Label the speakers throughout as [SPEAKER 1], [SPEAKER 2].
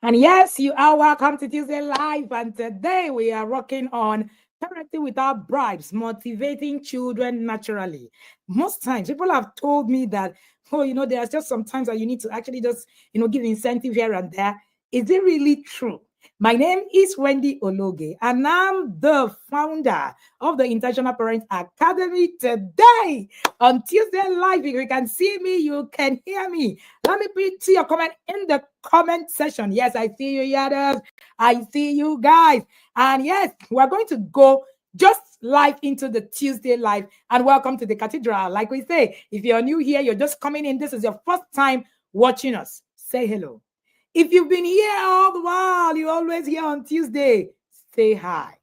[SPEAKER 1] And yes, you are welcome to Tuesday Live. And today we are working on parenting without bribes, motivating children naturally. Most times people have told me that, oh, there's just sometimes that you need to actually just, give incentive here and there. Is it really true? My name is Wendy Ologe, and I'm the founder of the Intentional Parent Academy. Today on Tuesday Live, if you can see me, you can hear me. Let me put your comment in the comment section. Yes, I see you, Yaders. I see you guys. And yes, we're going to go just live into the Tuesday Live. And welcome to the cathedral. Like we say, if you're new here, you're just coming in, this is your first time watching us, say hello. If you've been here all the while, you're always here on Tuesday, say hi.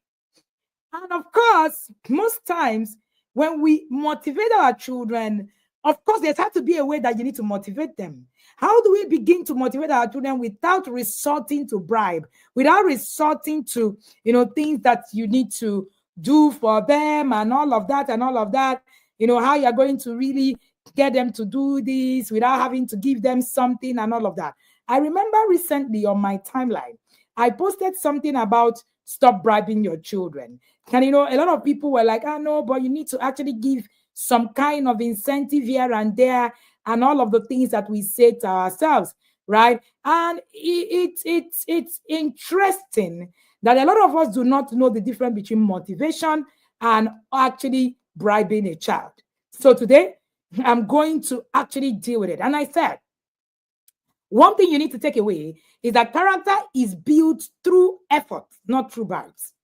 [SPEAKER 1] And of course, most times when we motivate our children, of course, there's had to be a way that you need to motivate them. How do we begin to motivate our children without resorting to bribe, without resorting to, things that you need to do for them and all of that and all of that? How you're going to really get them to do this without having to give them something and all of that. I remember recently on my timeline, I posted something about stop bribing your children. And, a lot of people were like, no, but you need to actually give some kind of incentive here and there and all of the things that we say to ourselves, right? And it's interesting that a lot of us do not know the difference between motivation and actually bribing a child. So today, I'm going to actually deal with it. And I said, one thing you need to take away is that character is built through effort, not through bribes.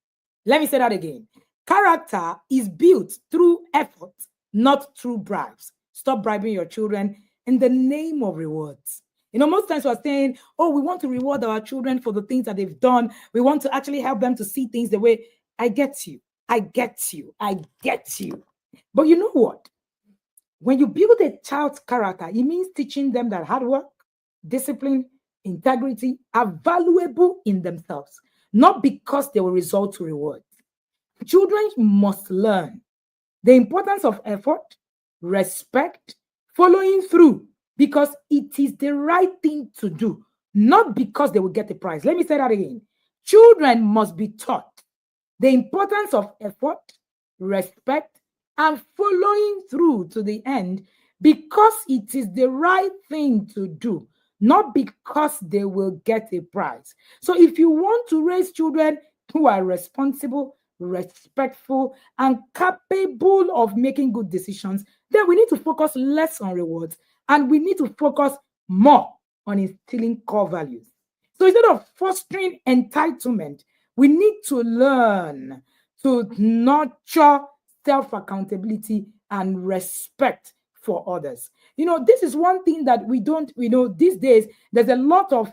[SPEAKER 1] Let me say that again. Character is built through effort, not through bribes. Stop bribing your children in the name of rewards. Most times we're saying, oh, we want to reward our children for the things that they've done. We want to actually help them to see things the way. I get you. I get you. I get you. But you know what? When you build a child's character, it means teaching them that hard work, discipline, integrity are valuable in themselves, not because they will result to rewards. Children must learn the importance of effort, respect, following through, because it is the right thing to do, not because they will get a prize. Let me say that again. Children must be taught the importance of effort, respect, and following through to the end because it is the right thing to do, not because they will get a prize. So if you want to raise children who are responsible, respectful, and capable of making good decisions, then we need to focus less on rewards and we need to focus more on instilling core values. So instead of fostering entitlement, we need to learn to nurture self-accountability and respect for others. This is one thing that we don't, these days, there's a lot of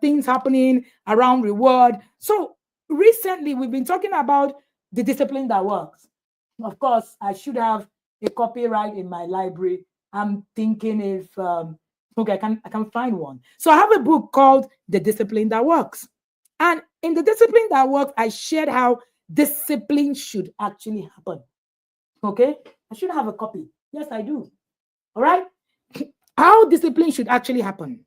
[SPEAKER 1] things happening around reward. So recently, we've been talking about the discipline that works. Of course, I should have a copyright in my library. I'm thinking if, okay, I can find one. So I have a book called The Discipline That Works. And in The Discipline That Works, I shared how discipline should actually happen. Okay? I should have a copy. Yes, I do. All right? How discipline should actually happen.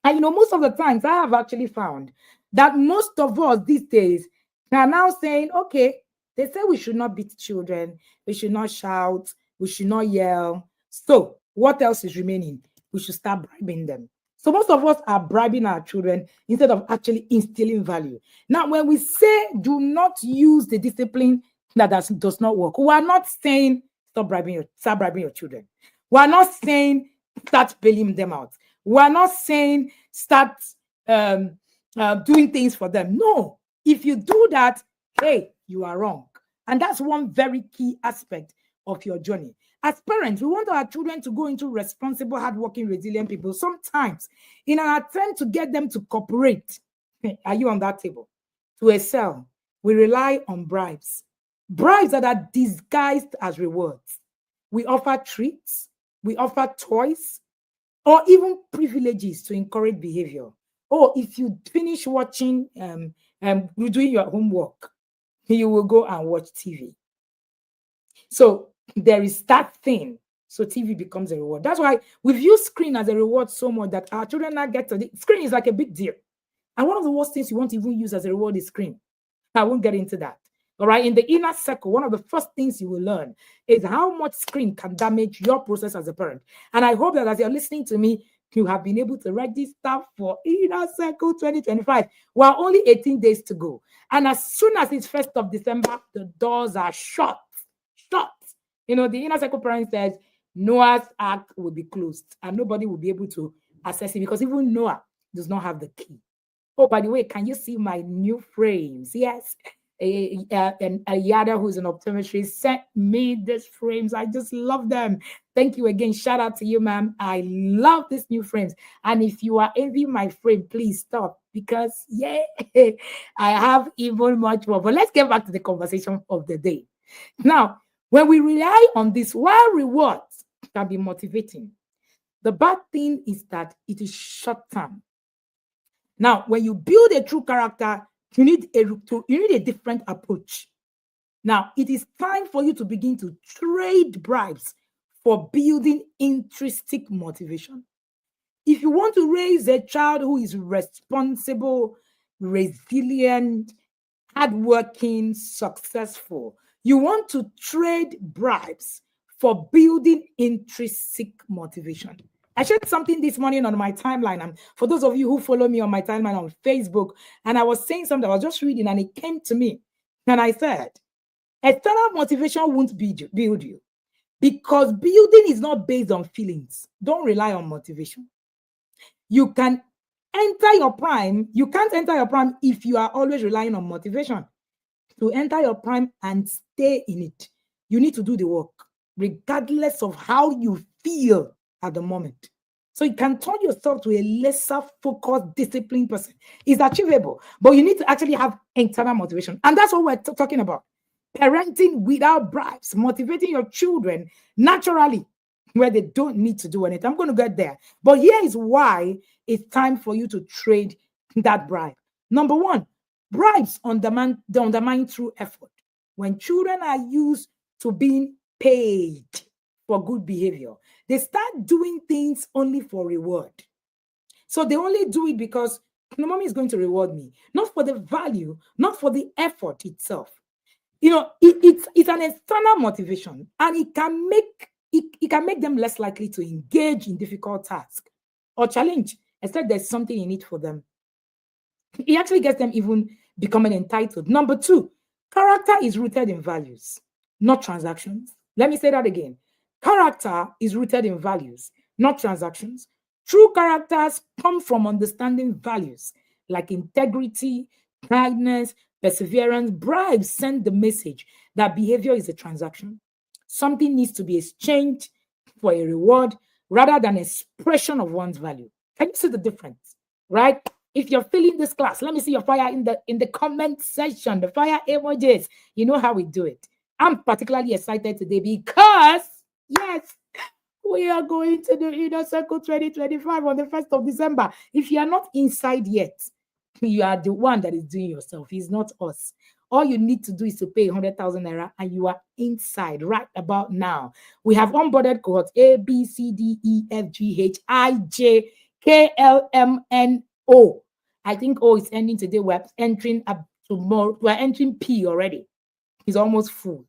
[SPEAKER 1] And most of the times I have actually found that most of us these days are now saying, okay, they say we should not beat children, we should not shout, we should not yell. So what else is remaining? We should start bribing them. So most of us are bribing our children instead of actually instilling value. Now, when we say do not use the discipline that does not work, we are not saying start bribing your children. We are not saying start bailing them out. We are not saying start doing things for them. No, if you do that, hey, you are wrong. And that's one very key aspect of your journey. As parents, we want our children to go into responsible, hardworking, resilient people. Sometimes, in an attempt to get them to cooperate, are you on that table? To excel, we rely on bribes. Bribes that are disguised as rewards. We offer treats, we offer toys, or even privileges to encourage behavior. Or if you finish watching, doing your homework, you will go and watch TV. So there is that thing. So TV becomes a reward. That's why we've used screen as a reward so much that our children now get to the screen is like a big deal. And one of the worst things you want to even use as a reward is screen. I won't get into that. All right. In the inner circle, one of the first things you will learn is how much screen can damage your process as a parent. And I hope that as you're listening to me, you have been able to register for Inner Circle 2025. We're only 18 days to go. And as soon as it's 1st of December, the doors are shut. Shut. You know, the Inner Circle parent says Noah's Ark will be closed and nobody will be able to access it because even Noah does not have the key. Oh, by the way, can you see my new frames? Yes. A Yada, who's an optometrist, sent me these frames. I just love them. Thank you again. Shout out to you, ma'am. I love these new frames. And if you are envying my frame, please stop because, yeah, I have even much more. But let's get back to the conversation of the day. Now, when we rely on this, while rewards can be motivating, the bad thing is that it is short term. Now, when you build a true character, you need a different approach. Now, it is time for you to begin to trade bribes for building intrinsic motivation. If you want to raise a child who is responsible, resilient, hardworking, successful, you want to trade bribes for building intrinsic motivation. I shared something this morning on my timeline. And for those of you who follow me on my timeline on Facebook, and I was saying something, I was just reading, and it came to me. And I said, external motivation won't build you because building is not based on feelings. Don't rely on motivation. You can enter your prime. You can't enter your prime if you are always relying on motivation. To enter your prime and stay in it, you need to do the work, regardless of how you feel at the moment. So you can turn yourself to a lesser focused, disciplined person. It's achievable, but you need to actually have internal motivation. And that's what we're talking about. Parenting without bribes, motivating your children naturally where they don't need to do anything. I'm going to get there. But here is why it's time for you to trade that bribe. Number one, bribes undermine true effort. When children are used to being paid for good behavior, they start doing things only for reward. So they only do it because mommy is going to reward me, not for the value, not for the effort itself. You know, it's an external motivation, and it can make them less likely to engage in difficult tasks or challenge, except there's something in it for them. It actually gets them even becoming entitled. Number two, character is rooted in values, not transactions. Let me say that again. Character is rooted in values, not transactions. True characters come from understanding values like integrity, kindness, perseverance. Bribes send the message that behavior is a transaction. Something needs to be exchanged for a reward rather than expression of one's value. Can you see the difference? Right? If you're feeling this class, let me see your fire in the comment section, the fire emojis. You know how we do it. I'm particularly excited today because, yes, we are going to do Inner Circle 2025 on the 1st of December. If you are not inside yet, you are the one that is doing yourself. It's not us. All you need to do is to pay 100,000 naira and you are inside right about now. We have onboarded cohorts A, B, C, D, E, F, G, H, I, J, K, L, M, N, O. I think O is ending today. We're entering up tomorrow. We're entering P already. It's almost full.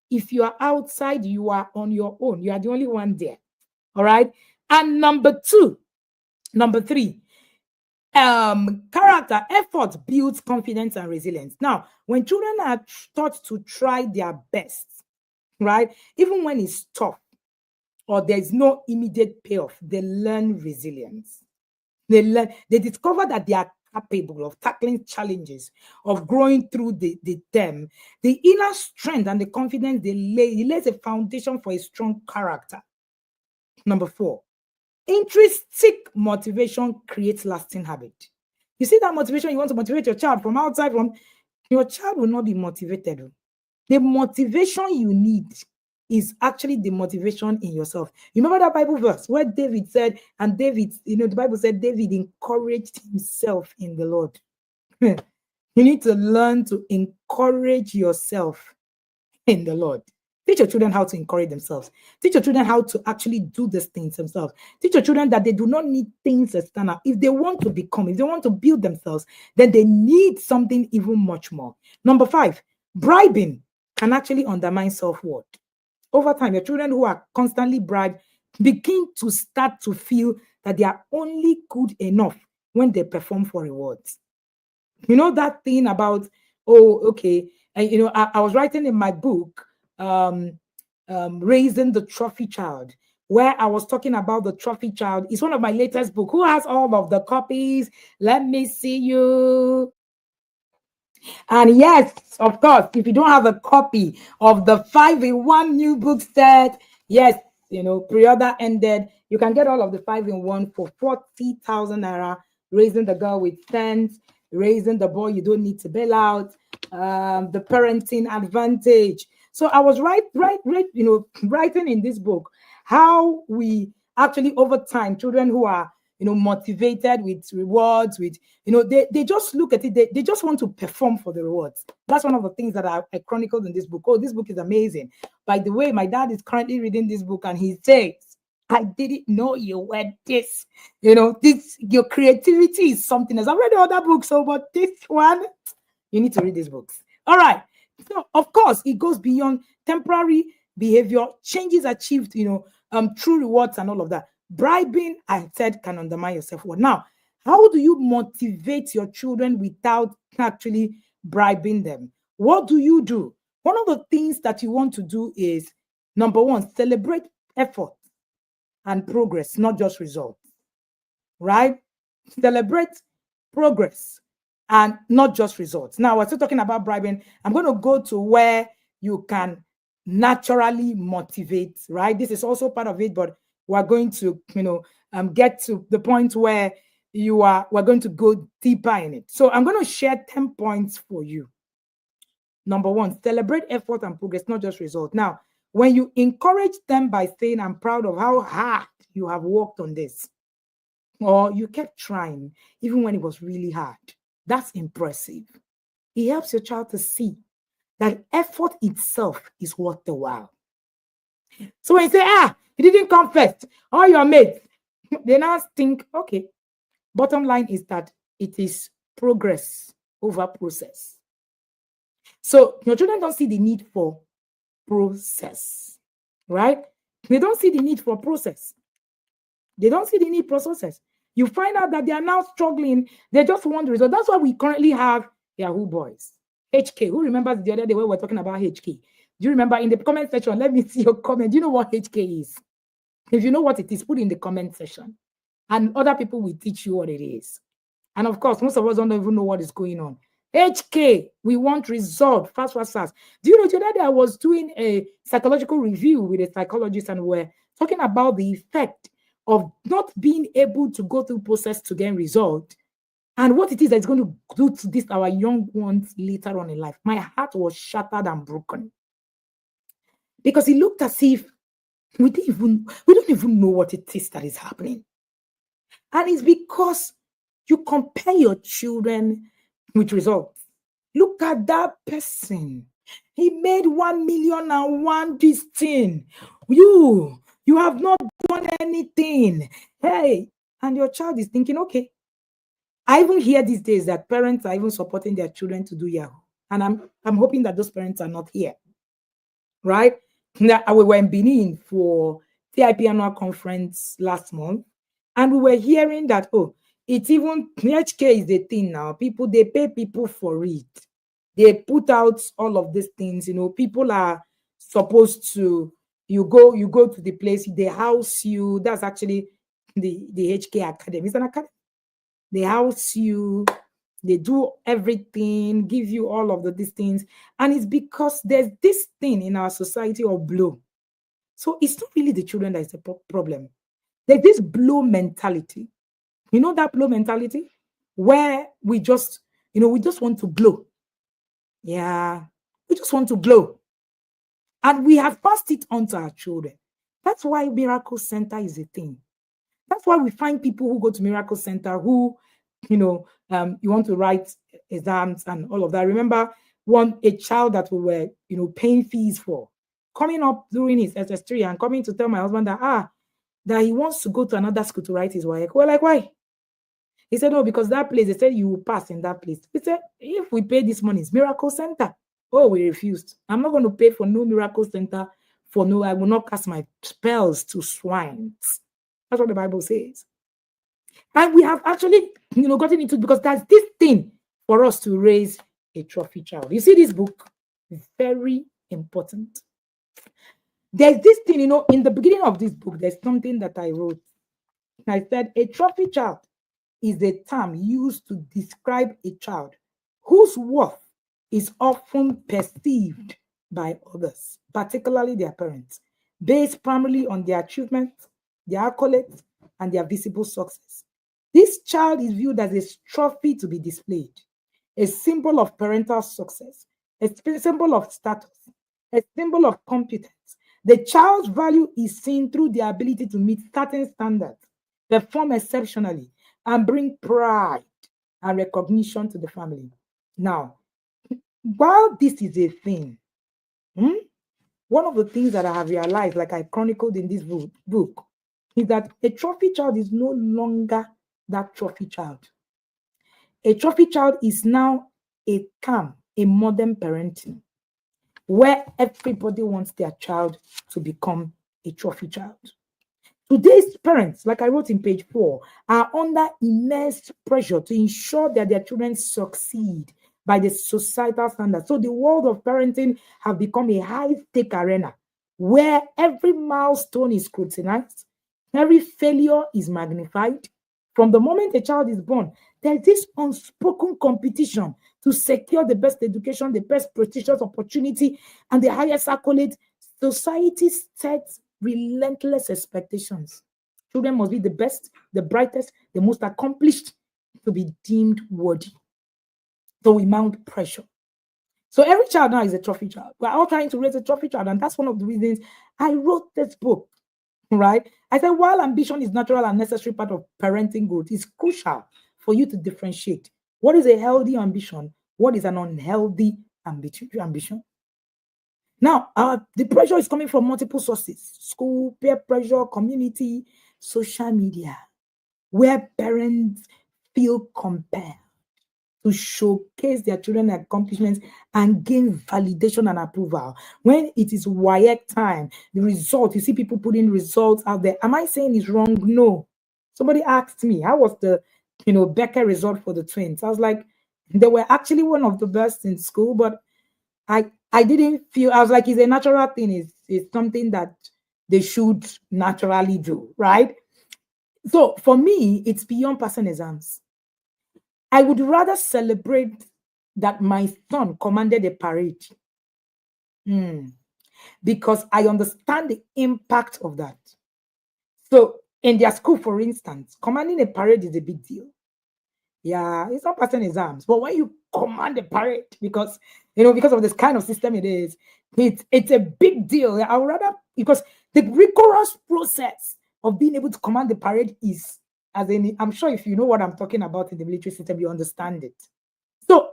[SPEAKER 1] If you are outside, you are on your own. You are the only one there. All right. And number three, character effort builds confidence and resilience. Now, when children are taught to try their best, right, even when it's tough or there's no immediate payoff, they learn resilience. They discover that they are capable of tackling challenges, of growing through them. The inner strength and the confidence they lays a foundation for a strong character. Number four, intrinsic motivation creates lasting habit. You see that motivation, you want to motivate your child from outside, your child will not be motivated. The motivation you need is actually the motivation in yourself. You remember that Bible verse where David said, and David, the Bible said David encouraged himself in the Lord. You need to learn to encourage yourself in the Lord. Teach your children how to encourage themselves. Teach your children how to actually do these things themselves. Teach your children that they do not need things external. If they want to become, if they want to build themselves, then they need something even much more. Number 5, bribing can actually undermine self-worth. Over time, your children who are constantly bribed begin to start to feel that they are only good enough when they perform for rewards. You know that thing about, oh, okay, and I was writing in my book, Raising the Trophy Child, where I was talking about the trophy child. It's one of my latest book. Who has all of the copies? Let me see you. And yes, of course, if you don't have a copy of the 5-in-1 new book set, yes, pre-order ended. You can get all of the 5-in-1 for 40,000 naira. Raising the girl with sense, raising the boy you don't need to bail out, the parenting advantage. So I was writing in this book how we actually, over time, children who are motivated with rewards, with they just look at it, they just want to perform for the rewards. That's one of the things that I chronicled in this book. Oh, this book is amazing. By the way, my dad is currently reading this book, and he says, I didn't know you were this. This, your creativity is something else. I've read other books, but this one, you need to read these books. All right. So, of course, it goes beyond temporary behavior, changes achieved, through rewards and all of that. Bribing, I said, can undermine your self-worth. Now, how do you motivate your children without actually bribing them? What do you do? One of the things that you want to do is, number 1, celebrate effort and progress, not just results, right? Celebrate progress and not just results. Now, we're still talking about bribing. I'm going to go to where you can naturally motivate, right? This is also part of it, but we're going to, get to the point where we're going to go deeper in it. So I'm going to share 10 points for you. Number 1, celebrate effort and progress, not just results. Now, when you encourage them by saying, I'm proud of how hard you have worked on this, or you kept trying, even when it was really hard, that's impressive. It helps your child to see that effort itself is worth the while. So when you say, you didn't come first, all your mates, they now think, okay, bottom line is that it is progress over process. So your children don't see the need for process, right? They don't see the need for process. They don't see the need for process. You find out that they are now struggling. They just want the result. That's why we currently have Yahoo boys. HK. Who remembers the other day when we were talking about HK? Do you remember? In the comment section, let me see your comment. Do you know what HK is? If you know what it is, put it in the comment section. And other people will teach you what it is. And of course, most of us don't even know what is going on. HK, we want result, fast. Do you know, the other day I was doing a psychological review with a psychologist, and we're talking about the effect of not being able to go through process to get result, and what it is that's going to do to this our young ones later on in life. My heart was shattered and broken, because it looked as if we don't even know what it is that is happening. And it's because you compare your children with results. Look at that person. He made 1,000,001 this thing. You have not done anything. Hey, and your child is thinking, okay. I even hear these days that parents are even supporting their children to do Yahoo. And I'm hoping that those parents are not here. Right? Now, we were in Benin for TIP annual conference last month, and we were hearing that, it's even HK is the thing now. People, they pay people for it. They put out all of these things. People are supposed to, you go to the place, they house you. That's actually the HK Academy. It's an academy. They house you, they do everything, give you all of these things. And it's because there's this thing in our society of blow. So it's not really the children that is the problem. There's this blow mentality. You know that blow mentality? Where we just want to blow. Yeah, we just want to blow. And we have passed it on to our children. That's why Miracle Center is a thing. That's why we find people who go to Miracle Center who, you want to write exams and all of that. I remember a child that we were, paying fees for. coming up during his SS3 and coming to tell my husband that that he wants to go to another school to write his work. We're like, why? He said, no, because that place, they said you will pass in that place. He said, if we pay this money, it's Miracle Center. Oh, we refused. I'm not going to pay for no Miracle Center. For no, I will not cast my spells to swines. That's what the Bible says. And we have actually, gotten into it because that's this thing for us to raise a trophy child. You see this book? Very important. There's this thing, in the beginning of this book, there's something that I wrote. I said, a trophy child is a term used to describe a child whose worth is often perceived by others, particularly their parents, based primarily on their achievements, their accolades, and their visible success. This child is viewed as a trophy to be displayed, a symbol of parental success, a symbol of status, a symbol of competence. The child's value is seen through their ability to meet certain standards, perform exceptionally, and bring pride and recognition to the family. Now, while this is a thing, one of the things that I have realized, like I chronicled in this book, is that a trophy child is no longer that trophy child. A trophy child is now a term, a modern parenting, where everybody wants their child to become a trophy child. Today's parents, like I wrote in page 4, are under immense pressure to ensure that their children succeed by the societal standards. So the world of parenting have become a high-stake arena where every milestone is scrutinized, every failure is magnified. From the moment a child is born, there's this unspoken competition to secure the best education, the best prestigious opportunity, and the highest accolades. Society sets relentless expectations. Children must be the best, the brightest, the most accomplished to be deemed worthy. So we mount pressure. So every child now is a trophy child. We're all trying to raise a trophy child, and that's one of the reasons I wrote this book, right? I said, while ambition is natural and necessary part of parenting growth, it's crucial for you to differentiate what is a healthy ambition, what is an unhealthy ambition. Now, the pressure is coming from multiple sources: school, peer pressure, community, social media, where parents feel compelled to showcase their children's accomplishments and gain validation and approval. When it is WAEC time, the result, you see people putting results out there. Am I saying it's wrong? No. Somebody asked me, how was the, Becker result for the twins? I was like, they were actually one of the best in school, but I didn't feel, I was like, it's a natural thing. It's something that they should naturally do, right? So for me, it's beyond passing exams. I would rather celebrate that my son commanded a parade because I understand the impact of that. So in their school, for instance, commanding a parade is a big deal. Yeah, it's not passing exams, but when you command a parade, because of this kind of system it is, it's a big deal. I would rather, because the rigorous process of being able to command the parade is, I'm sure if you know what I'm talking about in the military system, you understand it. So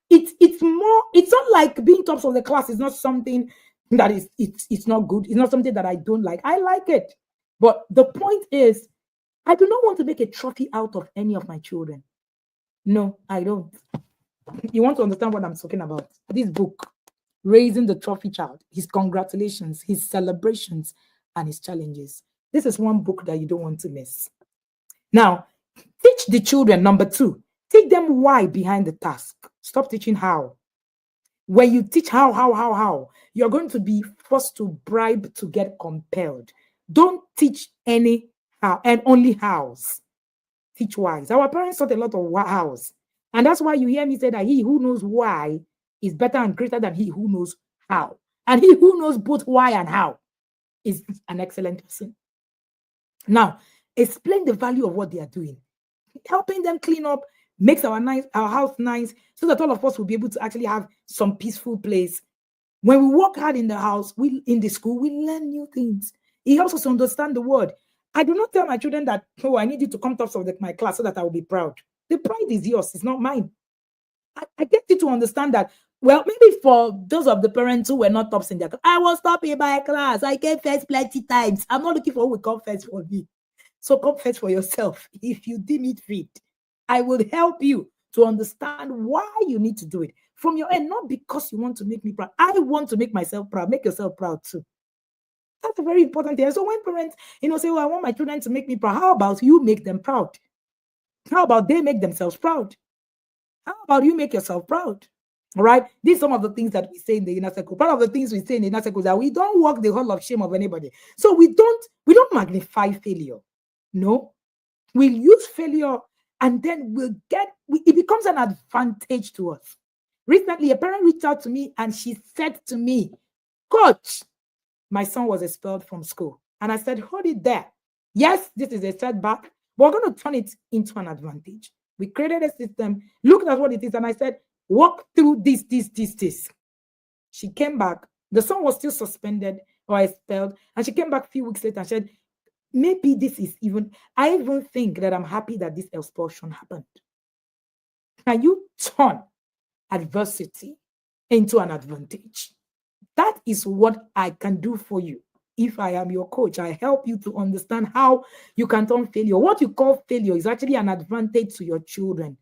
[SPEAKER 1] it's not like being tops of the class is not something that it's not good. It's not something that I don't like. I like it. But the point is, I do not want to make a trophy out of any of my children. No, I don't. You want to understand what I'm talking about? This book, Raising the Trophy Child, his congratulations, his celebrations, and his challenges. This is one book that you don't want to miss. Now, teach the children, number 2, teach them why behind the task. Stop teaching how. When you teach how, you're going to be forced to bribe to get compelled. Don't teach any how and only hows. Teach whys. Our parents taught a lot of hows. And that's why you hear me say that he who knows why is better and greater than he who knows how. And he who knows both why and how is an excellent person. Now, explain the value of what they are doing. Helping them clean up makes our house nice, so that all of us will be able to actually have some peaceful place. When we work hard in the house, in the school, we learn new things. He also understand the word. I do not tell my children that, oh, I need you to come tops of my class so that I will be proud. The pride is yours, it's not mine. I get you to understand that Well, maybe for those of the parents who were not tops in their class, I was top in my class. I came first plenty times. I'm not looking for who will come first for me. So come first for yourself. If you deem it fit, I will help you to understand why you need to do it from your end, not because you want to make me proud. I want to make myself proud. Make yourself proud too. That's a very important thing. So when parents, say, well, I want my children to make me proud. How about you make them proud? How about they make themselves proud? How about you make yourself proud? All right. These are some of the things that we say in the inner circle. Part of the things we say in the inner circle is that we don't walk the hall of shame of anybody. So we don't magnify failure. No, we'll use failure and then it becomes an advantage to us. Recently, a parent reached out to me and she said to me, Coach, my son was expelled from school. And I said, hold it there. Yes, this is a setback, but we're going to turn it into an advantage. We created a system, looked at what it is, and I said, walk through this. She came back. The son was still suspended or expelled. And she came back a few weeks later and said, maybe this is I even think that I'm happy that this expulsion happened. Can you turn adversity into an advantage? That is what I can do for you. If I am your coach, I help you to understand how you can turn failure. What you call failure is actually an advantage to your children.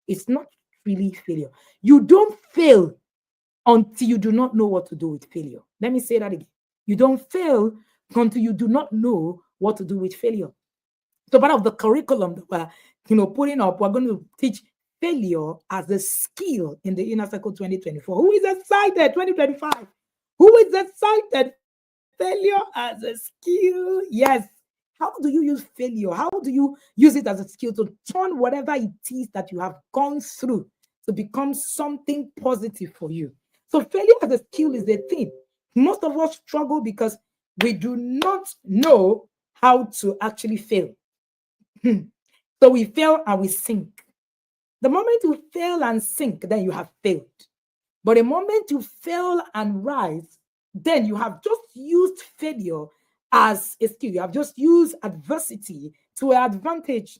[SPEAKER 1] It's not really failure. You don't fail until you do not know what to do with failure. Let me say that again. You don't fail until you do not know what to do with failure. So part of the curriculum that we're putting up, we're going to teach failure as a skill in the Inner Circle 2024. Who is excited? 2025. Who is excited? Failure as a skill. Yes. How do you use failure? How do you use it as a skill to turn whatever it is that you have gone through to become something positive for you? So failure as a skill is a thing. Most of us struggle because we do not know how to actually fail. So we fail and we sink. The moment you fail and sink, then you have failed. But the moment you fail and rise, then you have just used failure as a skill. You have just used adversity to an advantage.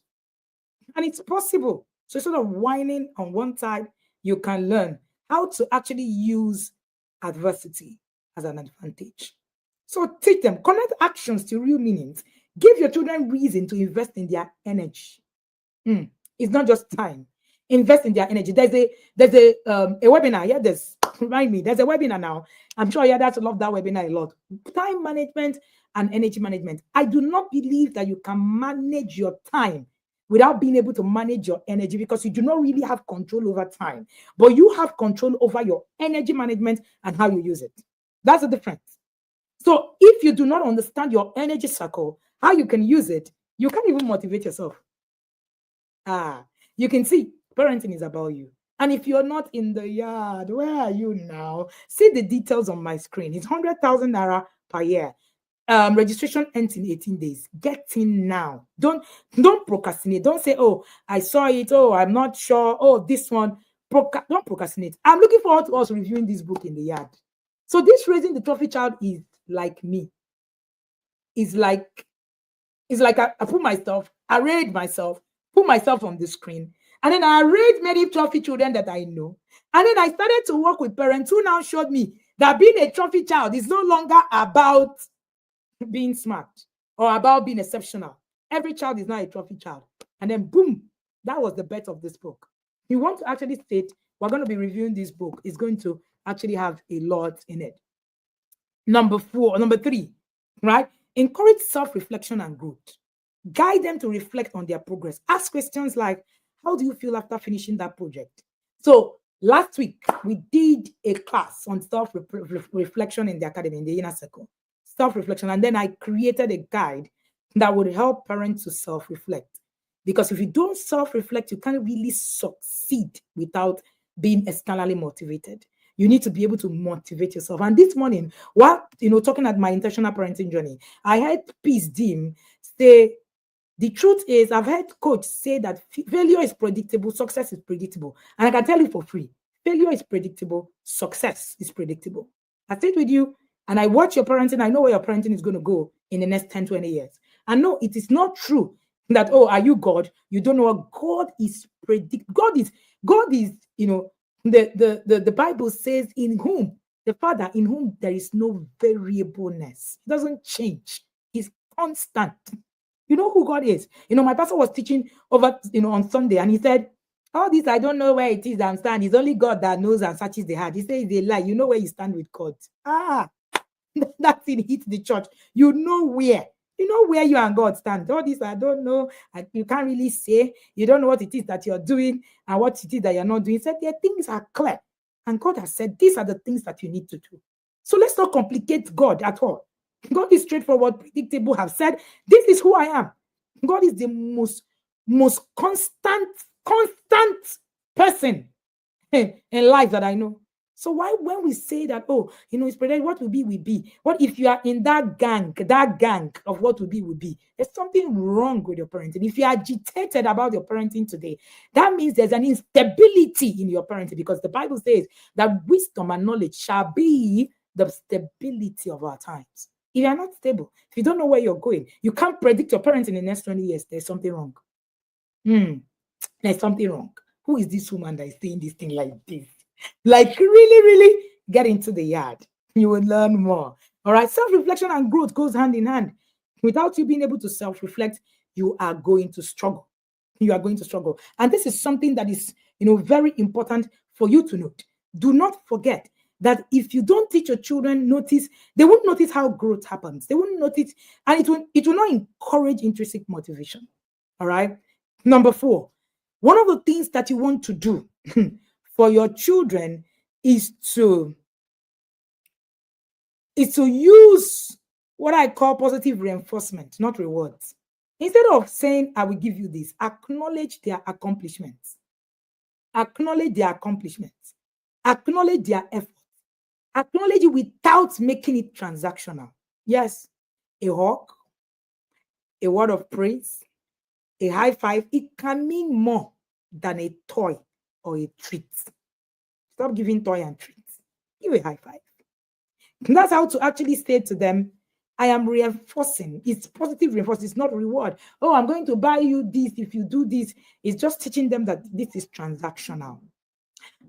[SPEAKER 1] And it's possible. So instead of whining on one side, you can learn how to actually use adversity as an advantage. So teach them, connect actions to real meanings. Give your children reason to invest in their energy. It's not just time. Invest in their energy. There's a webinar. Yeah, remind me. There's a webinar now. I'm sure you'd love that webinar a lot. Time management and energy management. I do not believe that you can manage your time without being able to manage your energy, because you do not really have control over time, but you have control over your energy management and how you use it. That's the difference. So if you do not understand your energy circle, how you can use it, you can't even motivate yourself. You can see parenting is about you. And if you're not in the yard, where are you now? See the details on my screen. It's 100,000 naira per year. Registration ends in 18 days. Get in now. Don't procrastinate. Don't say, oh, I saw it. Oh, I'm not sure. Oh, this one. Don't procrastinate. I'm looking forward to us reviewing this book in the yard. So this Raising the Trophy Child is like me. It's like I put myself, I read myself, put myself on the screen, and then I read many trophy children that I know. And then I started to work with parents who now showed me that being a trophy child is no longer about being smart or about being exceptional. Every child is not a trophy child. And then boom, that was the bet of this book. You want to actually state, we're going to be reviewing this book. It's going to actually have a lot in it. Number 3, right? Encourage self-reflection and growth. Guide them to reflect on their progress. Ask questions like, how do you feel after finishing that project? So last week, we did a class on self-reflection in the academy, in the Inner Circle. Self-reflection. And then I created a guide that would help parents to self-reflect. Because if you don't self-reflect, you can't really succeed without being externally motivated. You need to be able to motivate yourself. And this morning, while talking at my intentional parenting journey, I heard Peace Dim say, the truth is, I've heard coach say that failure is predictable, success is predictable. And I can tell you for free, failure is predictable, success is predictable. I sit with you and I watch your parenting. I know where your parenting is going to go in the next 10, 20 years. And no, it is not true that, oh, are you God? You don't know what God is. God is, The Bible says, in whom, the Father, in whom there is no variableness. It doesn't change. He's constant. You know who God is. My pastor was teaching over, on Sunday, and he said, all this, I don't know where it is I'm standing. It's only God that knows and searches the heart. He says it's a lie. You know where you stand with God. That's it. Hit the church. You know where. You know where you and God stand. All this, I don't know. You can't really say. You don't know what it is that you're doing and what it is that you're not doing. He said, their things are clear. And God has said, these are the things that you need to do. So let's not complicate God at all. God is straightforward, predictable, have said, this is who I am. God is the most constant person in life that I know. So why, when we say that, it's predicted, what will be? What if you are in that gang of what will be? There's something wrong with your parenting. If you're agitated about your parenting today, that means there's an instability in your parenting, because the Bible says that wisdom and knowledge shall be the stability of our times. If you're not stable, if you don't know where you're going, you can't predict your parenting in the next 20 years, there's something wrong. There's something wrong. Who is this woman that is saying this thing like this? Like, really get into the yard. You will learn more. All right. Self-reflection and growth goes hand in hand. Without you being able to self-reflect, you are going to struggle. You are going to struggle. And this is something that is, very important for you to note. Do not forget that if you don't teach your children they won't notice how growth happens. They won't notice, and it will not encourage intrinsic motivation. All right. Number 4, one of the things that you want to do for your children is to use what I call positive reinforcement, not rewards. Instead of saying, I will give you this, acknowledge their accomplishments. Acknowledge their accomplishments. Acknowledge their effort. Acknowledge it without making it transactional. Yes, a hug, a word of praise, a high five, it can mean more than a toy or a treat. Stop giving toy and treats. Give a high five. And that's how to actually say to them, I am reinforcing. It's positive reinforcement. It's not reward. Oh, I'm going to buy you this if you do this. It's just teaching them that this is transactional.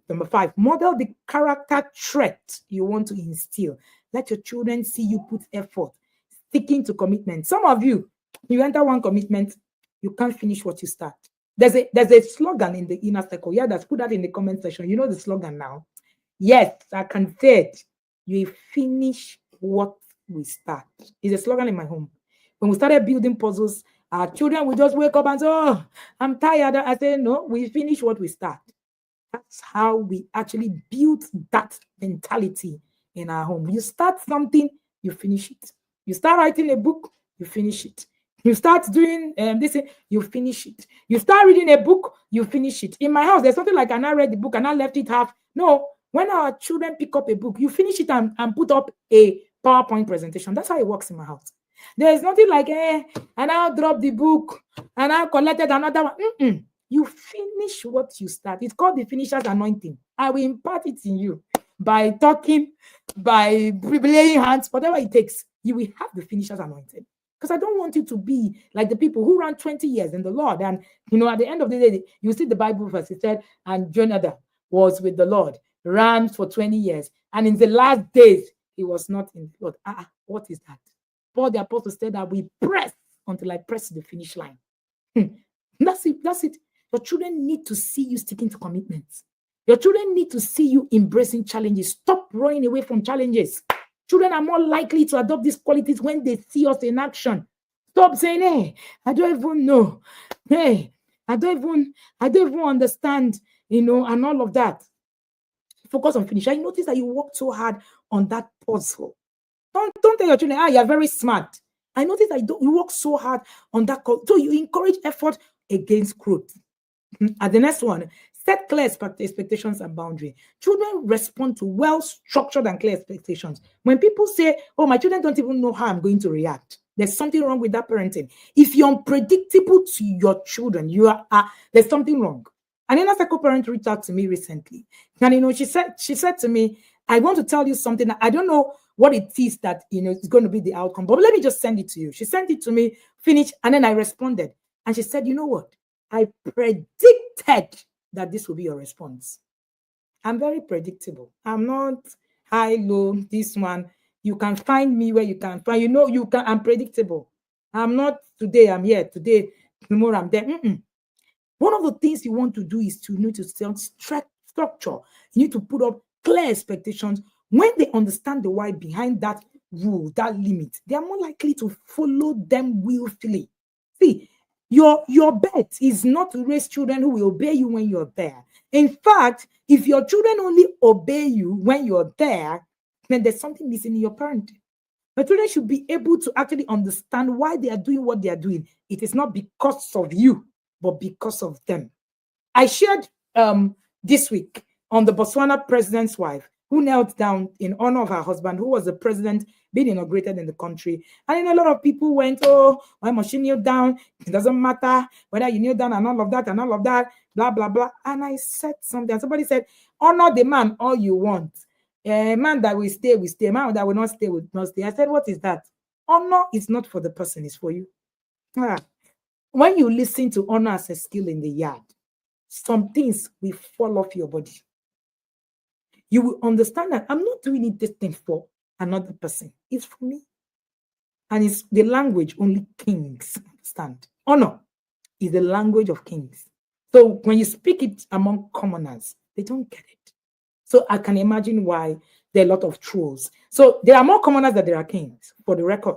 [SPEAKER 1] Number 5, model the character trait you want to instill. Let your children see you put effort, sticking to commitment. Some of you enter one commitment, you can't finish what you start. There's a slogan in the inner circle. Yeah, that's put that in the comment section. You know the slogan now. Yes, I can say it. You finish what we start. It's a slogan in my home. When we started building puzzles, our children would just wake up and say, oh, I'm tired. I say, no, we finish what we start. That's how we actually build that mentality in our home. You start something, you finish it. You start writing a book, you finish it. You start doing this, you finish it. You start reading a book, you finish it. In my house, there's something like, and I read the book and I left it half. No, when our children pick up a book, you finish it and put up a PowerPoint presentation. That's how it works in my house. There is nothing like, and I'll drop the book and I'll collect another one. You finish what you start. It's called the finisher's anointing. I will impart it in you by talking, by laying hands, whatever it takes. You will have the finisher's anointing. Because I don't want you to be like the people who ran 20 years in the Lord. And, at the end of the day, you see the Bible verse, it said, and Jonathan was with the Lord, ran for 20 years. And in the last days, he was not in the Lord. What is that? Paul the apostle said that we press until I press the finish line. That's it. Your children need to see you sticking to commitments. Your children need to see you embracing challenges. Stop running away from challenges. Children are more likely to adopt these qualities when they see us in action. Stop saying, hey, I don't even know. Hey, I don't even understand, and all of that. Focus on finish. I notice that you worked so hard on that puzzle. Don't tell your children, you're very smart. I notice that you work so hard on that. So you encourage effort against growth. And the next one, set clear expectations and boundaries. Children respond to well-structured and clear expectations. When people say, oh, my children don't even know how I'm going to react, there's something wrong with that parenting. If you're unpredictable to your children, there's something wrong. And then a parent reached out to me recently. And, she said to me, I want to tell you something. I don't know what it is that, is going to be the outcome, but let me just send it to you. She sent it to me, finished, and then I responded. And she said, you know what? I predicted that this will be your response. I'm very predictable. I'm not high, low, this one. You can find me where you can find, you can, I'm predictable. I'm not today, I'm here. Today, tomorrow, I'm there. One of the things you want to do is to need to set structure. You need to put up clear expectations. When they understand the why behind that rule, that limit, they are more likely to follow them willfully. See, your bet is not to raise children who will obey you when you're there. In fact, if your children only obey you when you're there, then there's something missing in your parenting. The children should be able to actually understand why they are doing what they are doing. It is not because of you, but because of them. I shared this week on the Botswana president's wife who knelt down in honor of her husband, who was the president being inaugurated in the country. And then a lot of people went, oh, why must she kneel down? It doesn't matter whether you kneel down and all of that, blah, blah, blah. And I said something. Somebody said, honor the man all you want. A man that will stay, will stay. A man that will not stay, will not stay. I said, what is that? Honor is not for the person, it's for you. When you listen to honor as a skill in the yard, some things will fall off your body. You will understand that I'm not doing it this thing for another person. It's for me. And it's the language only kings understand. Honor is the language of kings. So when you speak it among commoners, they don't get it. So I can imagine why there are a lot of trolls. So there are more commoners than there are kings, for the record.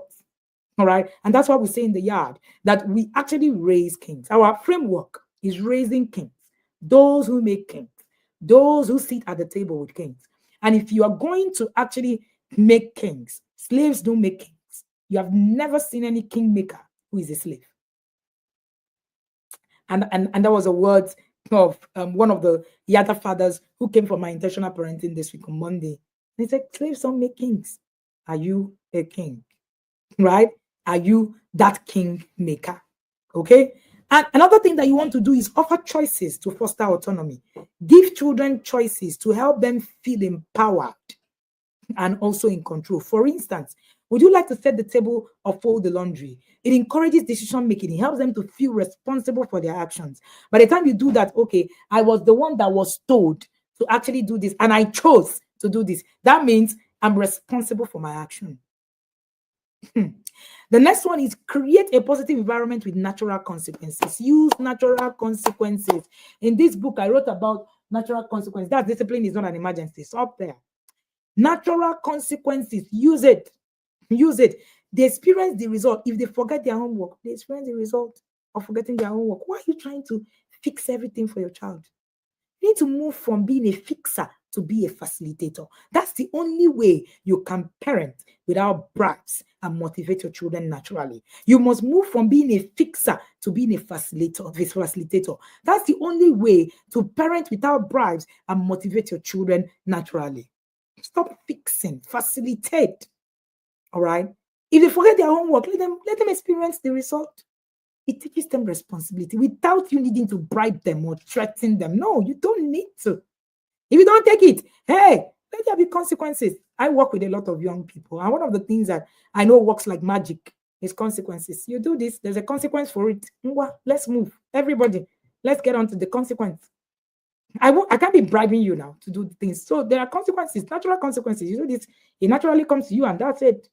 [SPEAKER 1] All right. And that's why we say in the yard that we actually raise kings. Our framework is raising kings, those who make kings, those who sit at the table with kings. And if you are going to actually make kings, slaves don't make kings. You have never seen any kingmaker who is a slave. And that was a word of one of the Yada fathers who came from my intentional parenting this week on Monday. And he said, slaves don't make kings. Are you a king? Right? Are you that king maker? Okay. And another thing that you want to do is offer choices to foster autonomy. Give children choices to help them feel empowered and also in control. For instance, would you like to set the table or fold the laundry? It encourages decision making. It helps them to feel responsible for their actions. By the time you do that, okay, I was the one that was told to actually do this and I chose to do this. That means I'm responsible for my action. The next one is create a positive environment with natural consequences. Use natural consequences. In this book, I wrote about natural consequences. That discipline is not an emergency. It's up there. Natural consequences. Use it. Use it. They experience the result. If they forget their homework, they experience the result of forgetting their homework. Why are you trying to fix everything for your child? You need to move from being a fixer to be a facilitator. That's the only way you can parent without bribes and motivate your children naturally. You must move from being a fixer to being a facilitator. That's the only way to parent without bribes and motivate your children naturally. Stop fixing, facilitate. All right. If they forget their homework, let them experience the result. It teaches them responsibility without you needing to bribe them or threaten them. No, you don't need to. If you don't take it, hey, let there be consequences. I work with a lot of young people, and one of the things that I know works like magic is consequences. You do this, there's a consequence for it. Let's move. Everybody, let's get on to the consequence. I can't be bribing you now to do things. So there are consequences, natural consequences. You do this, it naturally comes to you, and that's it.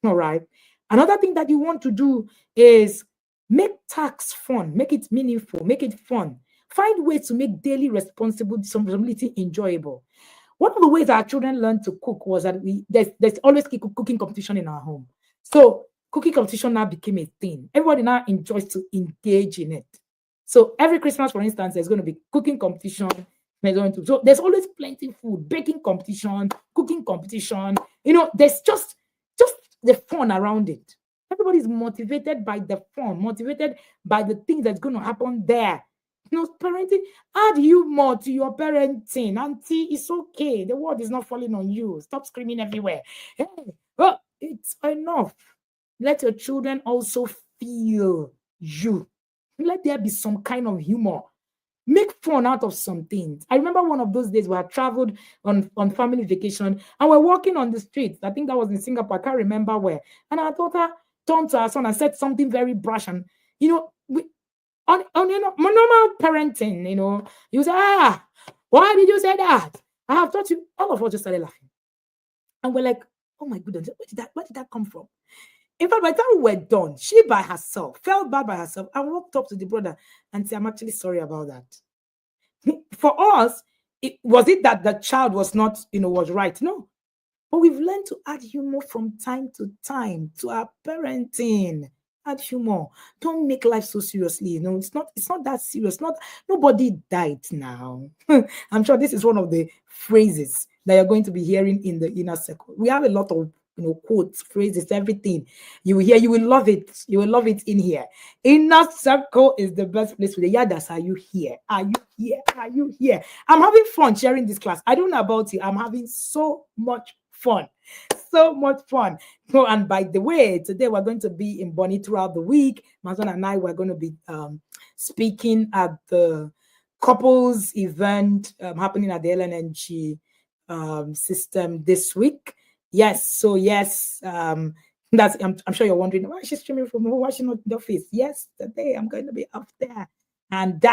[SPEAKER 1] All right. Another thing that you want to do is make tasks fun, make it meaningful, make it fun. Find ways to make daily responsibility enjoyable. One of the ways our children learned to cook was that there's always cooking competition in our home. So cooking competition now became a thing. Everybody now enjoys to engage in it. So every Christmas, for instance, there's going to be cooking competition. So there's always plenty of food, baking competition, cooking competition. There's just the fun around it. Everybody's motivated by the fun, motivated by the things that's going to happen there. Parenting, add humor to your parenting. Auntie, it's okay. The world is not falling on you. Stop screaming everywhere. Hey, it's enough. Let your children also feel you. Let there be some kind of humor. Make fun out of some things. I remember one of those days where I traveled on family vacation and we're walking on the streets. I think that was in Singapore. I can't remember where. And our daughter turned to her son and said something very brash. And, on normal parenting, you say, Why did you say that? I have taught you. All of us just started laughing. And we're like, oh my goodness, where did that come from? In fact, by the time we were done, she by herself felt bad by herself and walked up to the brother and said, I'm actually sorry about that. For us, was it that the child was not, was right? No. But we've learned to add humor from time to time to our parenting. Add humor. Don't make life so seriously. It's not that serious. Nobody died now. I'm sure this is one of the phrases that you're going to be hearing in the inner circle. We have a lot of quotes, phrases, everything. You will hear, you will love it. You will love it in here. Inner circle is the best place with the yadas. Are you here? Are you here? Are you here? I'm having fun sharing this class. I don't know about you. I'm having so much fun. So much fun. Oh, and by the way, today we're going to be in Bonnie throughout the week. Mazon and I were going to be speaking at the couples event happening at the LNNG system this week. Yes, so yes, that's I'm sure you're wondering why is she streaming from home? Why is she not in the office? Yes, today I'm going to be up there, and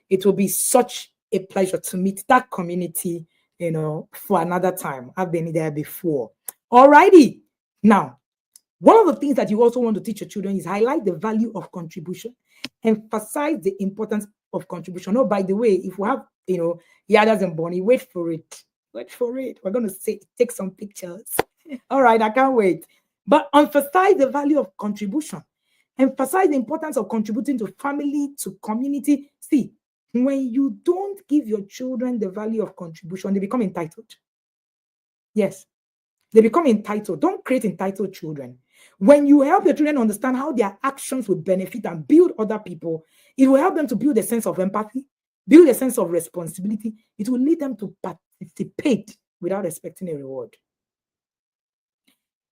[SPEAKER 1] it will be such a pleasure to meet that community, for another time. I've been there before. Alrighty, now one of the things that you also want to teach your children is highlight the value of contribution, emphasize the importance of contribution. Oh, by the way, if we have, Yadas and Bonnie, wait for it. Wait for it. We're going to take some pictures. All right, I can't wait. But emphasize the value of contribution. Emphasize the importance of contributing to family, to community. See, when you don't give your children the value of contribution, they become entitled. Yes, they become entitled. Don't create entitled children. When you help your children understand how their actions will benefit and build other people, it will help them to build a sense of empathy, build a sense of responsibility. It will lead them to participate without expecting a reward.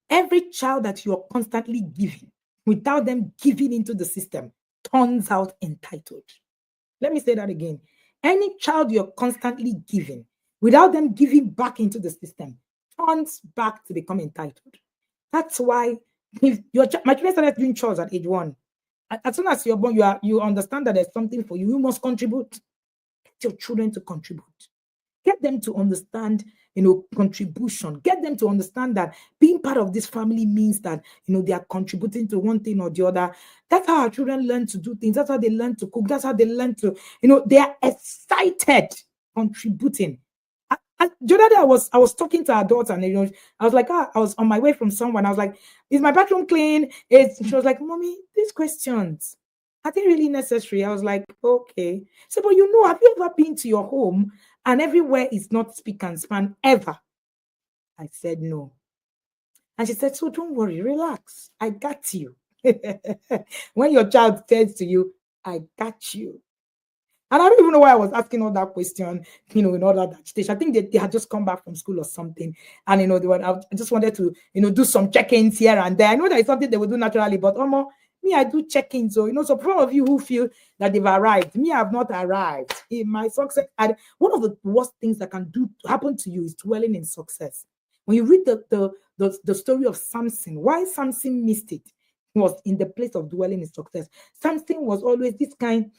[SPEAKER 1] Every child that you are constantly giving without them giving into the system turns out entitled. Let me say that again. Any child you're constantly giving without them giving back into the system turns back to become entitled. That's why if my children started doing chores at age 1. As soon as you're born, you understand that there's something for you. You must contribute. Get your children to contribute. Get them to understand, contribution. Get them to understand that being part of this family means that, they are contributing to one thing or the other. That's how our children learn to do things. That's how they learn to cook. That's how they learn to, they are excited contributing. The other day I was talking to our daughter, and I was like, I was on my way from someone. I was like, is my bathroom clean? She was like, Mommy, these questions, are they really necessary? I was like, okay. So, but have you ever been to your home and everywhere is not speak and span ever? I said no. And she said, so don't worry, relax. I got you. When your child says to you, I got you. And I don't even know why I was asking all that question, in all that stage. I think they had just come back from school or something. And, I just wanted to, do some check-ins here and there. I know that it's something they would do naturally, but me, I do check-ins. So, so for all of you who feel that they've arrived, me, I have not arrived. In my success, one of the worst things that can happen to you is dwelling in success. When you read the story of Samson, why Samson missed it was in the place of dwelling in success. Samson was always this kind,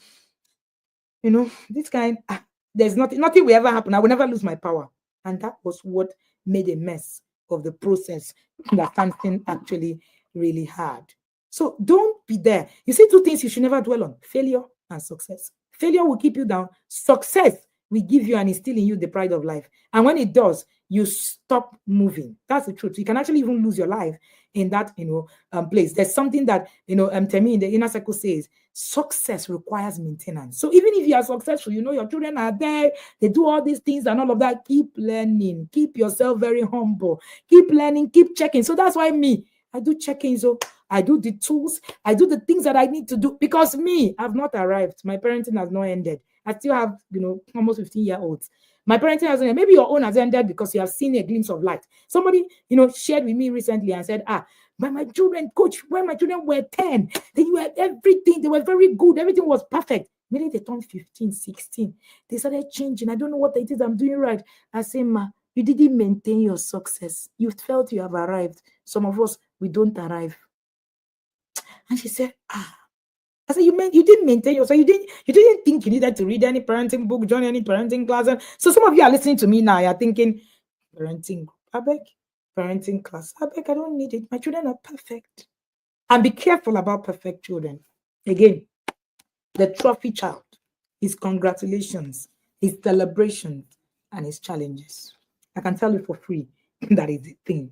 [SPEAKER 1] there's nothing will ever happen. I will never lose my power. And that was what made a mess of the process that Samson actually really had. So don't be there. You see, 2 things you should never dwell on: failure and success. Failure will keep you down. Success will give you and instill in you the pride of life. And when it does, you stop moving. That's the truth. You can actually even lose your life in that, place. There's something that, Temi in the inner circle says, success requires maintenance. So even if you are successful, your children are there, they do all these things and all of that, keep learning, keep yourself very humble, keep learning, keep checking. So that's why I do check-ins. So I do the tools, I do the things that I need to do, because I've not arrived. My parenting has not ended. I still have, almost 15-year-olds. My parenting has ended. Maybe your own has ended because you have seen a glimpse of light. Somebody, shared with me recently and said, but my children, coach, when my children were 10, they were everything. They were very good. Everything was perfect. Maybe they turned 15, 16. They started changing. I don't know what it is I'm doing right. I say, you didn't maintain your success. You felt you have arrived. Some of us, we don't arrive. And she said, I said, you didn't maintain yourself. You didn't think you needed to read any parenting book, join any parenting class. And so some of you are listening to me now. You're thinking, parenting, I beg, parenting class. I beg, I don't need it. My children are perfect. And be careful about perfect children. Again, the trophy child, his congratulations, his celebrations, and his challenges. I can tell you for free that is the thing.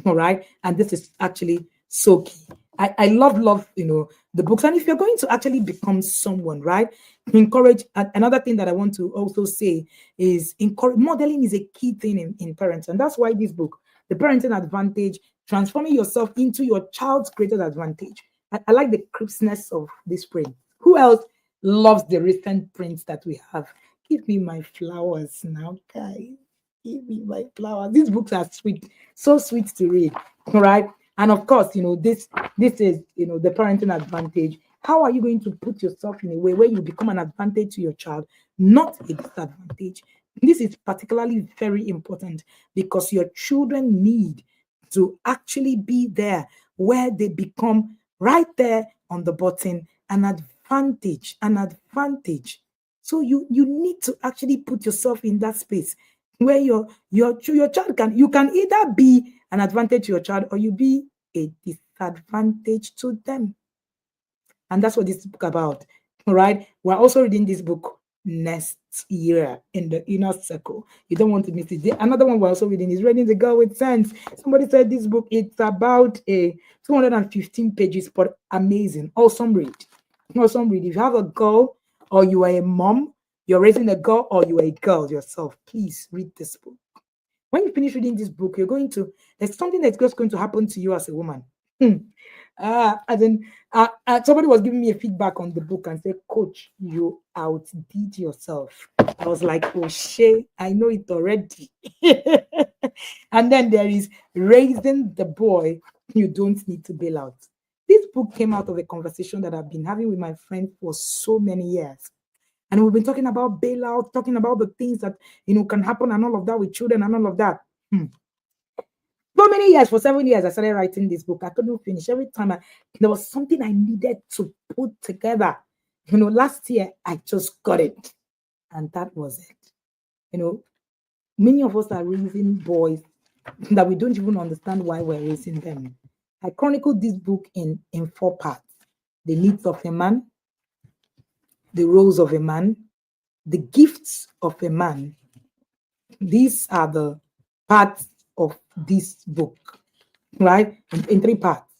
[SPEAKER 1] All right. And this is actually so key. I love, the books. And if you're going to actually become someone, right, encourage. Another thing that I want to also say is encourage. Modeling is a key thing in parenting. And that's why this book, The Parenting Advantage, transforming yourself into your child's greatest advantage. I like the crispness of this print. Who else loves the recent prints that we have? Give me my flowers now, guys. Give me my flowers. These books are sweet, so sweet to read. All right. And of course, this is, the parenting advantage. How are you going to put yourself in a way where you become an advantage to your child, not a disadvantage? This is particularly very important because your children need to actually be there where they become right there on the button, an advantage. So you need to actually put yourself in that space where your child can either be an advantage to your child or you be a disadvantage to them. And that's what this book about. All right. We're also reading this book next year in the inner circle. You don't want to miss it. Another one we're also reading is Reading the Girl with Sense. Somebody said this book, it's about a 215 pages, but amazing. Awesome read. Awesome read. If you have a girl or you are a mom, you're raising a girl or you are a girl yourself, please read this book. When you finish reading this book, there's something that's just going to happen to you as a woman. Somebody was giving me a feedback on the book and said, Coach, you outdid yourself. I was like, oh shit, I know it already. And then there is Raising the Boy You Don't Need to Bail Out. This book came out of a conversation that I've been having with my friend for so many years. And we've been talking about bailout, talking about the things that can happen and all of that with children and all of that. So many years, for 7 years, I started writing this book. I couldn't finish. Every time there was something I needed to put together. Last year, I just got it. And that was it. Many of us are raising boys that we don't even understand why we're raising them. I chronicled this book in 4 parts. The needs of a man, the roles of a man, the gifts of a man. These are the parts of this book, right? In 3 parts.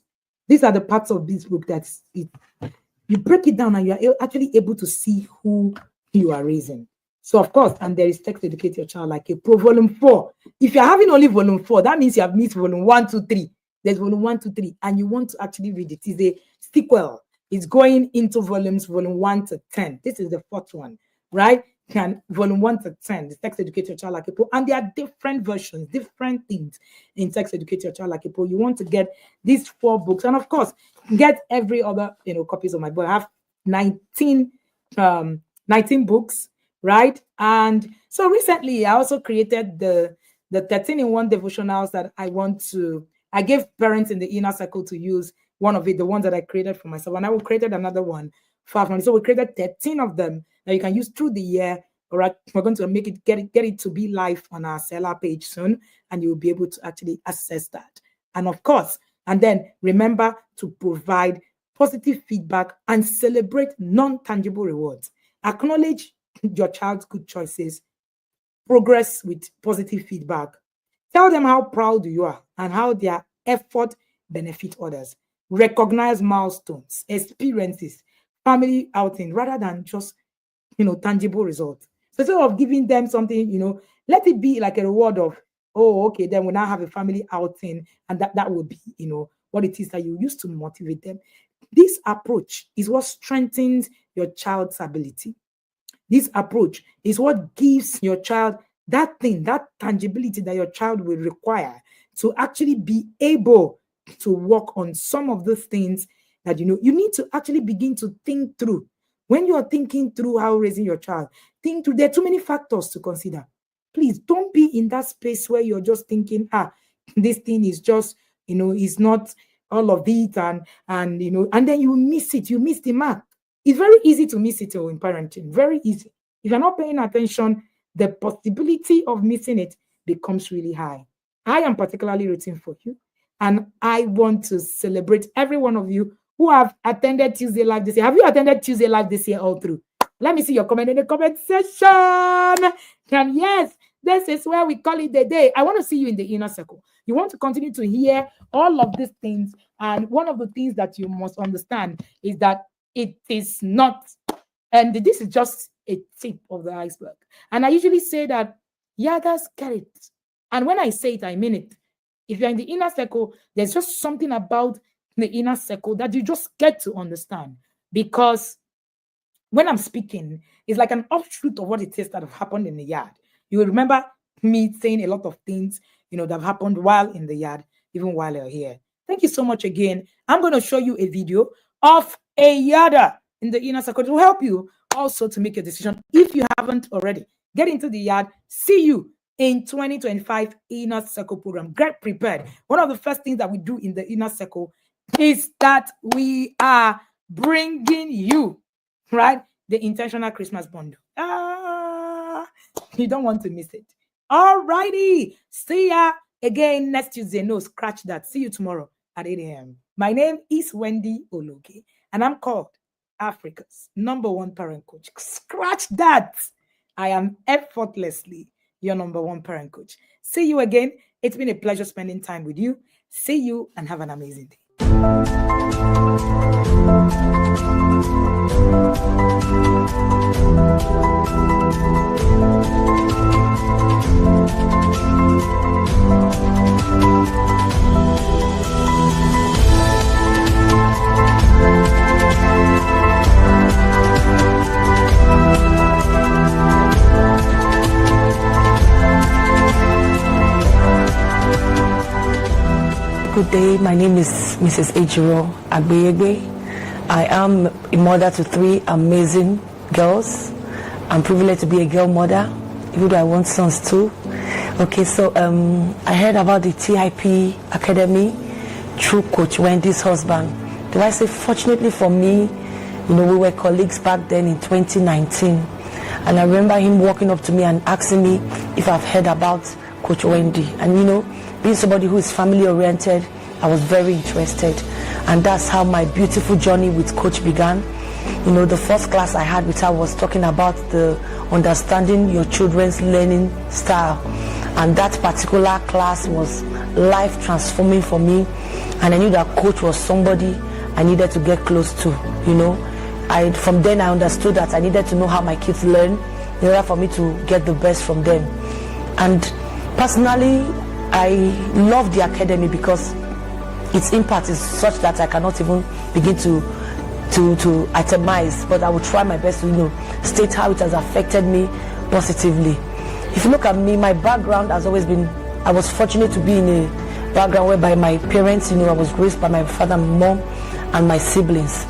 [SPEAKER 1] These are the parts of this book that you break it down and you are actually able to see who you are raising. So, of course, and there is Text Educate Your Child like a pro volume 4. If you're having only volume 4, that means you have missed volume 1, 2, 3. There's volume 1, 2, 3, and you want to actually read it. It's a sequel. It's going into volume 1 to 10. This is the 4th one, right? And volume 1 to 10, the Text Educate Your Child Like a Pro. And there are different versions, different things in Text Educate Your Child Like a Pro. You want to get these 4 books. And of course, get every other copies of my book. I have 19 books, right? And so recently I also created the 13-in-1 devotionals that I gave parents in the inner circle to use. One of it, the ones that I created for myself, and I created another one. 500. So we created 13 of them that you can use through the year. All right, we're going to make it get it to be live on our seller page soon, and you'll be able to actually access that. And of course, and then remember to provide positive feedback and celebrate non-tangible rewards. Acknowledge your child's good choices. Progress with positive feedback. Tell them how proud you are and how their effort benefit others. Recognize milestones, experiences, family outing, rather than just tangible results. So instead of giving them something, let it be like a reward of, oh, okay, then we now have a family outing, and that will be what it is that you use to motivate them. This approach is what strengthens your child's ability. This approach is what gives your child that thing, that tangibility that your child will require to actually be able to work on some of those things that you need to actually begin to think through. When you are thinking through how raising your child, think through. There are too many factors to consider. Please don't be in that space where you're just thinking, this thing is just, is not all of it, and and then you miss it. You miss the mark. It's very easy to miss it in parenting. Very easy. If you're not paying attention, the possibility of missing it becomes really high. I am particularly rooting for you, and I want to celebrate every one of you who have attended Tuesday Live this year. Have you attended Tuesday Live this year all through? Let me see your comment in the comment section. And yes, this is where we call it the day. I want to see you in the inner circle. You want to continue to hear all of these things. And one of the things that you must understand is that it is not, and this is just a tip of the iceberg. And I usually say that, yeah, guys, get it. And when I say it, I mean it. If you're in the inner circle, there's just something about the inner circle that you just get to understand. Because when I'm speaking, it's like an offshoot of what it is that have happened in the yard. You will remember me saying a lot of things, that have happened while in the yard, even while you're here. Thank you so much again. I'm going to show you a video of a yarder in the inner circle to help you also to make a decision. If you haven't already, get into the yard. See you in 2025 Inner Circle program. Get prepared. One of the first things that we do in the inner circle is that we are bringing you, right, the intentional Christmas bundle. You don't want to miss it. All righty. See ya again next Tuesday. No, scratch that. See you tomorrow at 8 a.m. My name is Wendy Ologe, and I'm called Africa's #1 parent coach. Scratch that. I am effortlessly your #1 parent coach. See you again. It's been a pleasure spending time with you. See you and have an amazing day.
[SPEAKER 2] Good day, my name is Mrs. Ejiro Agbeyegbe. I am a mother to 3 amazing girls. I'm privileged to be a girl mother, even though I want sons too. Okay, so I heard about the TIP Academy through Coach Wendy's husband. Do I say fortunately for me, we were colleagues back then in 2019. And I remember him walking up to me and asking me if I've heard about Coach Wendy. And being somebody who is family oriented, I was very interested, and that's how my beautiful journey with Coach began. The first class I had with her was talking about the understanding your children's learning style, and that particular class was life transforming for me, and I knew that Coach was somebody I needed to get close to. From then I understood that I needed to know how my kids learn in order for me to get the best from them. And personally, I love the academy because its impact is such that I cannot even begin to itemize, but I will try my best to state how it has affected me positively. If you look at me, my background has always been, I was fortunate to be in a background whereby my parents, I was raised by my father, mom, and my siblings.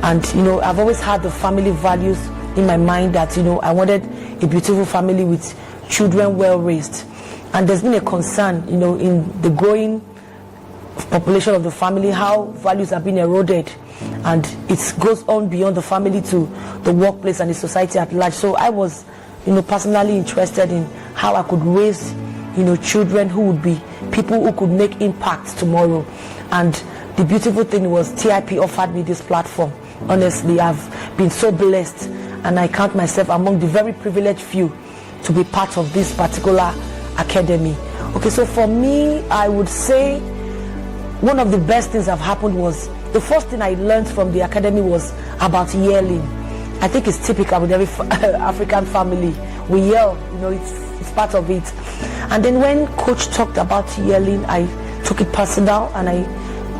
[SPEAKER 2] And I've always had the family values in my mind that I wanted a beautiful family with children well raised. And there's been a concern, in the growing population of the family, how values are being eroded, and it goes on beyond the family to the workplace and the society at large. So I was, personally interested in how I could raise, children who would be people who could make impact tomorrow. And the beautiful thing was TIP offered me this platform. Honestly, I've been so blessed, and I count myself among the very privileged few to be part of this particular academy. Okay, so for me, I would say one of the best things that have happened was the first thing I learned from the academy was about yelling. I think it's typical with every African family. We yell, it's part of it. And then when Coach talked about yelling, I took it personal, and I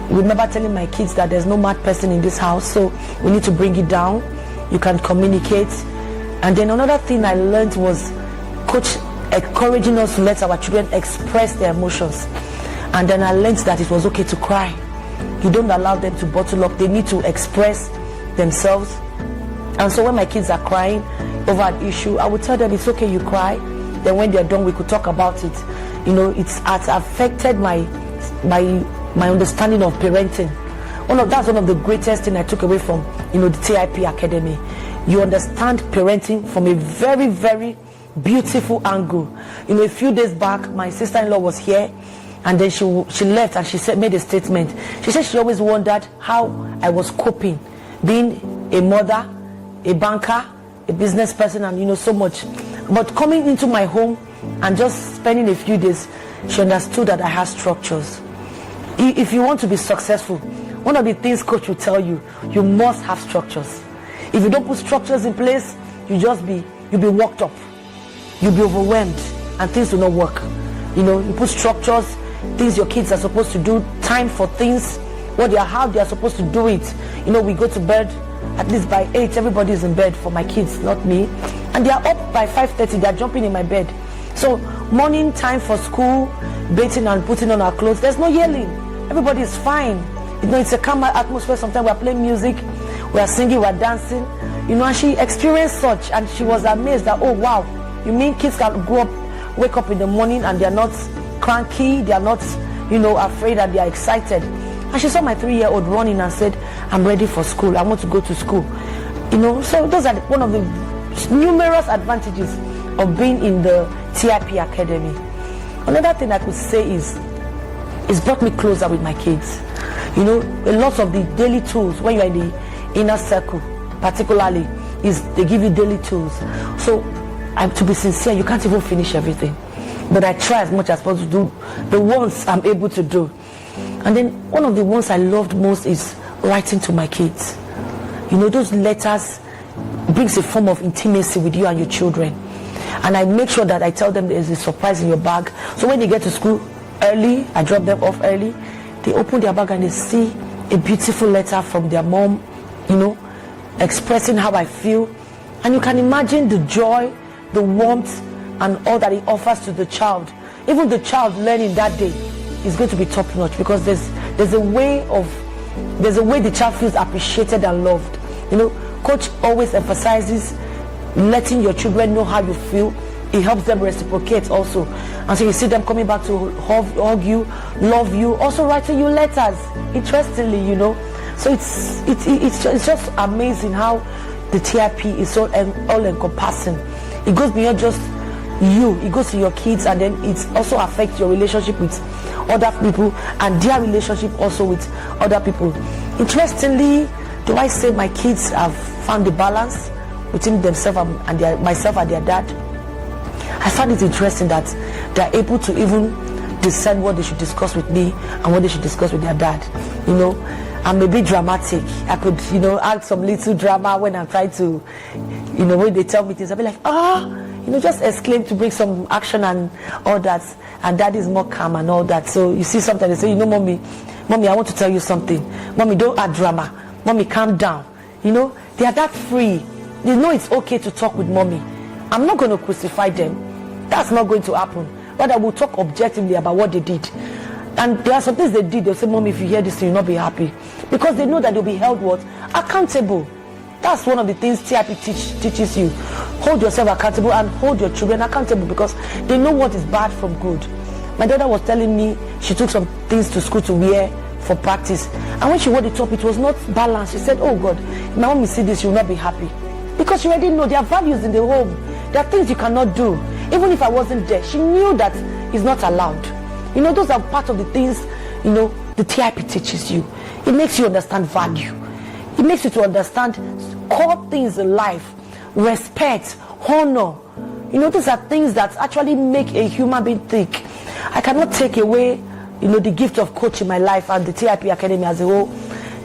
[SPEAKER 2] remember telling my kids that there's no mad person in this house, so we need to bring it down. You can communicate. And then another thing I learned was Coach encouraging us to let our children express their emotions. And then I learned that it was okay to cry. You don't allow them to bottle up. They need to express themselves. And so when my kids are crying over an issue, I would tell them it's okay, you cry. Then when they're done, we could talk about it. It's affected my my understanding of parenting. That's one of the greatest thing I took away from, the TIP Academy. You understand parenting from a very, very beautiful angle. A few days back, my sister-in-law was here, and then she left, and she made a statement. She said she always wondered how I was coping, being a mother, a banker, a business person, and so much. But coming into my home and just spending a few days, she understood that I have structures. If you want to be successful, one of the things coach will tell you, you must have structures. If you don't put structures in place, you'll be worked up, you'll be overwhelmed, and things will not work. You put structures, things your kids are supposed to do, time for things, how they are supposed to do it. We go to bed at least by 8, everybody is in bed for my kids, not me, and they are up by 5:30, they are jumping in my bed. So morning time for school, bathing and putting on our clothes, there's no yelling, everybody is fine. It's a calm atmosphere. Sometimes we are playing music, we are singing, we are dancing, and she experienced such, and she was amazed that, oh wow, you mean kids can wake up in the morning and they are not cranky, they are not afraid, and they are excited. And she saw my 3-year-old running and said, I'm ready for school, I want to go to school. So those are one of the numerous advantages of being in the TIP Academy. Another thing I could say is it's brought me closer with my kids. A lot of the daily tools when you're in the inner circle, particularly, is they give you daily tools. So to be sincere, you can't even finish everything, but I try as much as possible to do the ones I'm able to do. And then one of the ones I loved most is writing to my kids. Those letters brings a form of intimacy with you and your children, and I make sure that I tell them there's a surprise in your bag. So when they get to school early, I drop them off early, they open their bag and they see a beautiful letter from their mom, expressing how I feel. And you can imagine the joy, the warmth, and all that it offers to the child. Even the child learning that day is going to be top notch, because there's a way the child feels appreciated and loved. Coach always emphasizes letting your children know how you feel. It helps them reciprocate also, and so you see them coming back to hug you, love you, also writing you letters, interestingly. So it's just amazing how the TIP is so all encompassing. It goes beyond just you, it goes to your kids, and then it also affects your relationship with other people and their relationship also with other people. Interestingly, do I say my kids have found the balance between themselves and myself and their dad? I find it interesting that they're able to even discern what they should discuss with me and what they should discuss with their dad. I'm a bit dramatic. I could, add some little drama when I'm trying to, when they tell me things, I'll be like, just exclaim to bring some action and all that. And dad is more calm and all that. So you see sometimes they say, mommy, I want to tell you something. Mommy, don't add drama. Mommy, calm down. They are that free. They know it's okay to talk with mommy. I'm not going to crucify them. That's not going to happen. But I will talk objectively about what they did. And there are some things they did. They'll say, Mommy, if you hear this, you'll not be happy. Because they know that they'll be held what? Accountable. That's one of the things TIP teaches you. Hold yourself accountable and hold your children accountable, because they know what is bad from good. My daughter was telling me she took some things to school to wear for practice. And when she wore the top, it was not balanced. She said, oh God, if my mommy see this, she will not be happy. Because she already know there are values in the home. There are things you cannot do. Even if I wasn't there, she knew that it's not allowed. Those are part of the things, the TIP teaches you. It makes you understand value. It makes you to understand core things in life. Respect, honor. These are things that actually make a human being think. I cannot take away, the gift of coach in my life and the TIP Academy as a whole.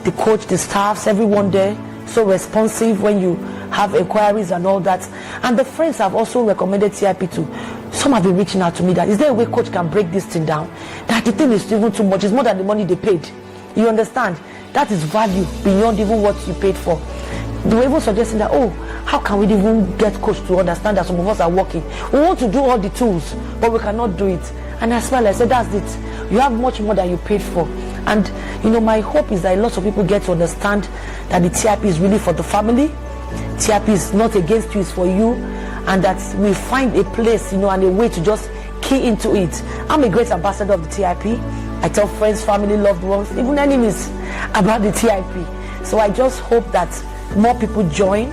[SPEAKER 2] The coach, the staffs, everyone there, so responsive when you have inquiries and all that. And the friends have also recommended TIP to. Some have been reaching out to me that, is there a way coach can break this thing down? That the thing is even too much. It's more than the money they paid. You understand? That is value beyond even what you paid for. They were even suggesting that, how can we even get coach to understand that some of us are working? We want to do all the tools, but we cannot do it. And I smiled. I said, that's it. You have much more than you paid for. And, my hope is that a lot of people get to understand that the TIP is really for the family. TIP is not against you, it's for you. And that we find a place, and a way to just key into it. I'm a great ambassador of the TIP. I tell friends, family, loved ones, even enemies about the TIP. So I just hope that more people join.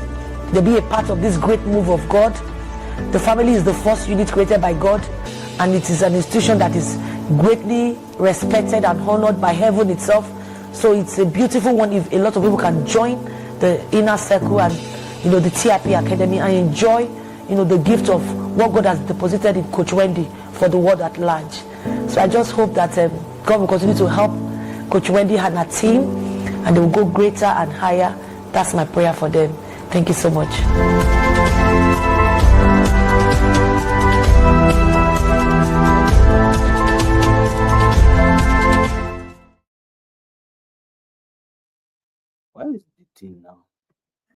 [SPEAKER 2] They be a part of this great move of God. The family is the first unit created by God, and it is an institution that is greatly respected and honored by heaven itself. So it's a beautiful one if a lot of people can join the inner circle and the TIP Academy and enjoy the gift of what God has deposited in Coach Wendy for the world at large. So I just hope that God will continue to help Coach Wendy and her team, and they will go greater and higher. That's my prayer for them. Thank you so much.
[SPEAKER 3] Where is the team now?